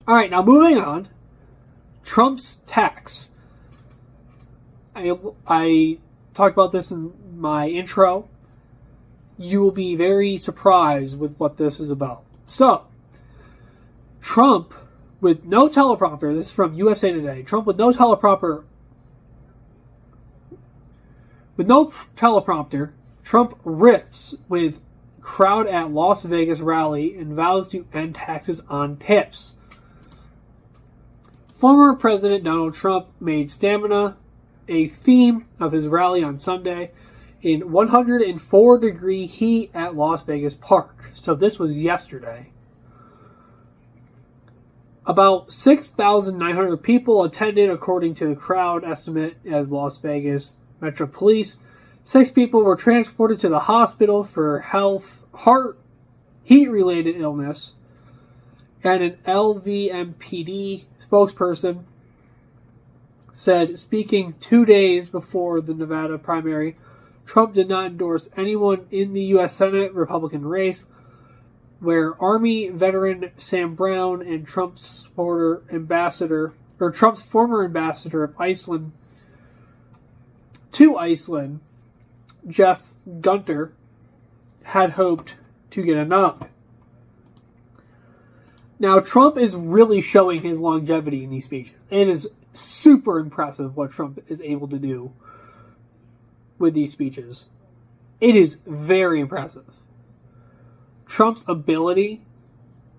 All right, now moving on. Trump's tax. I talked about this in my intro. You will be very surprised with what this is about. So, Trump, with no teleprompter, this is from USA Today, Trump with no teleprompter, Trump riffs with crowd at Las Vegas rally and vows to end taxes on tips. Former President Donald Trump made stamina a theme of his rally on Sunday in 104-degree heat at Las Vegas Park. So this was yesterday. About 6,900 people attended, according to the crowd estimate as Las Vegas Metro Police. 6 people were transported to the hospital for heat-related illness. And an LVMPD spokesperson said, speaking 2 days before the Nevada primary, Trump did not endorse anyone in the U.S. Senate Republican race, where Army veteran Sam Brown and Trump's former ambassador of Iceland to Iceland, Jeff Gunter, had hoped to get a nod. Now, Trump is really showing his longevity in these speeches. It is super impressive what Trump is able to do with these speeches. It is very impressive. Trump's ability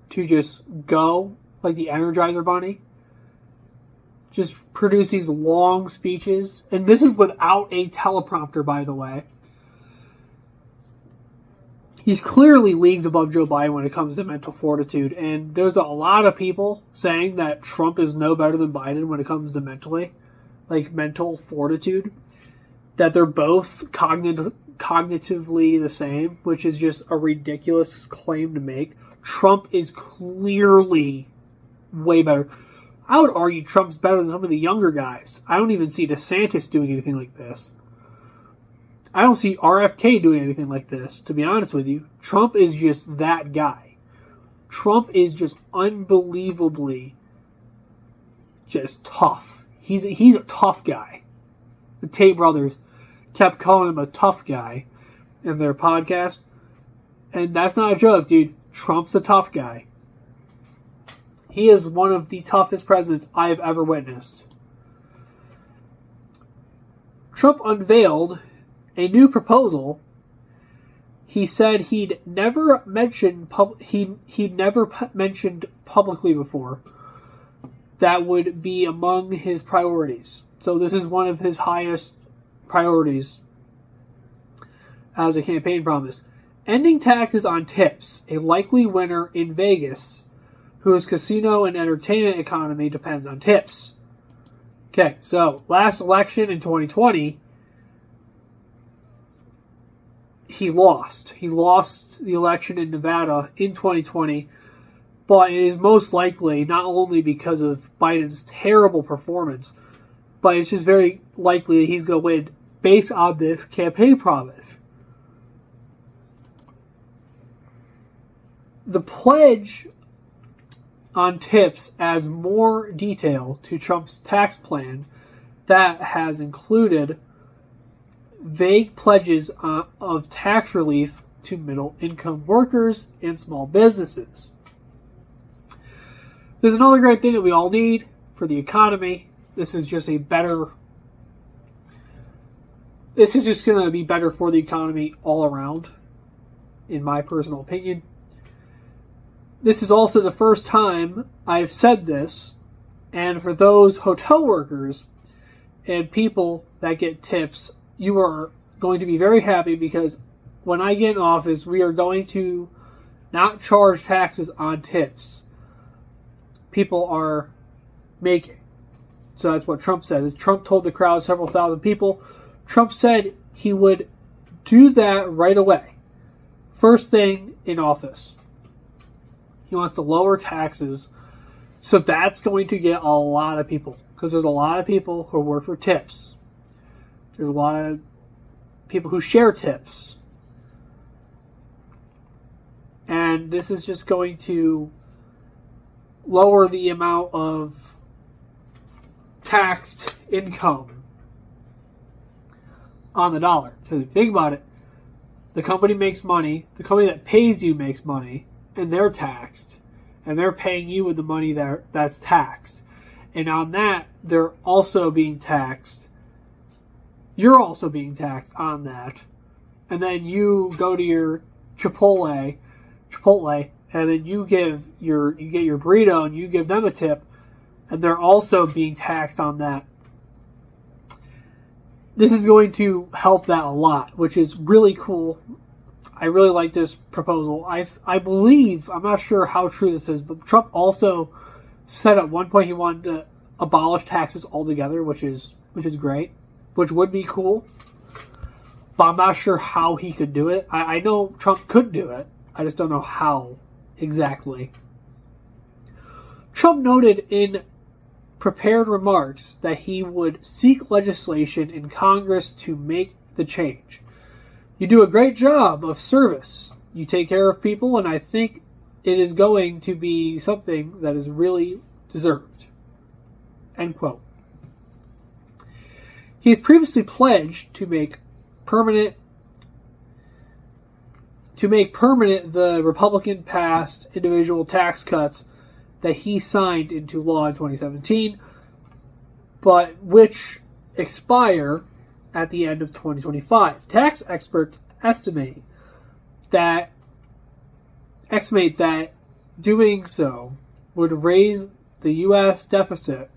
to just go like the Energizer Bunny, just produce these long speeches, and this is without a teleprompter, by the way. He's clearly leagues above Joe Biden when it comes to mental fortitude, and there's a lot of people saying that Trump is no better than Biden when it comes to mental fortitude, that they're both cognitively the same, which is just a ridiculous claim to make. Trump is clearly way better. I would argue Trump's better than some of the younger guys. I don't even see DeSantis doing anything like this. I don't see RFK doing anything like this, to be honest with you. Trump is just that guy. Trump is just unbelievably just tough. He's a tough guy. The Tate brothers kept calling him a tough guy in their podcast. And that's not a joke, dude. Trump's a tough guy. He is one of the toughest presidents I have ever witnessed. Trump unveiled a new proposal. He said he'd never mentioned publicly before that would be among his priorities. So this is one of his highest priorities as a campaign promise. Ending taxes on tips, a likely winner in Vegas, whose casino and entertainment economy depends on tips. Okay, so last election in 2020, he lost. He lost the election in Nevada in 2020, but it is most likely not only because of Biden's terrible performance, but it's just very likely that he's going to win based on this campaign promise. The pledge on tips adds more detail to Trump's tax plan that has included vague pledges of tax relief to middle-income workers and small businesses. There's another great thing that we all need for the economy. This is just going to be better for the economy all around, in my personal opinion. This is also the first time I've said this, and for those hotel workers and people that get tips, you are going to be very happy, because when I get in office, we are going to not charge taxes on tips people are making. So that's what Trump said. As Trump told the crowd, several thousand people, Trump said he would do that right away. First thing in office. He wants to lower taxes. So that's going to get a lot of people, because there's a lot of people who work for tips. There's a lot of people who share tips. And this is just going to lower the amount of taxed income on the dollar. Because if you think about it, the company makes money, the company that pays you makes money, and they're taxed. And they're paying you with the money that's taxed. And on that, they're also being taxed. You're also being taxed on that. And then you go to your Chipotle, and then you get your burrito and you give them a tip, and they're also being taxed on that. This is going to help that a lot, which is really cool. I really like this proposal. I believe, I'm not sure how true this is, but Trump also said at one point he wanted to abolish taxes altogether, which is great, which would be cool. But I'm not sure how he could do it. I know Trump could do it. I just don't know how exactly. Trump noted in prepared remarks that he would seek legislation in Congress to make the change. You do a great job of service. You take care of people, and I think it is going to be something that is really deserved. End quote. He has previously pledged to make permanent the Republican-passed individual tax cuts that he signed into law in 2017, but which expire at the end of 2025. Tax experts estimate that doing so would raise the U.S. deficit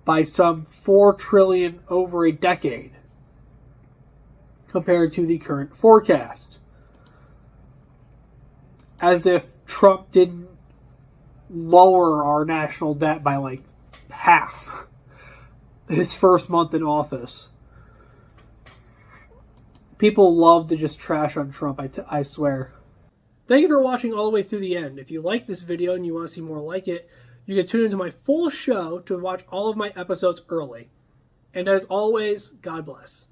by some $4 trillion over a decade compared to the current forecast. As if Trump didn't lower our national debt by like half his first month in office. People love to just trash on Trump, I swear. Thank you for watching all the way through the end. If you like this video and you want to see more like it, you can tune into my full show to watch all of my episodes early. And as always, God bless.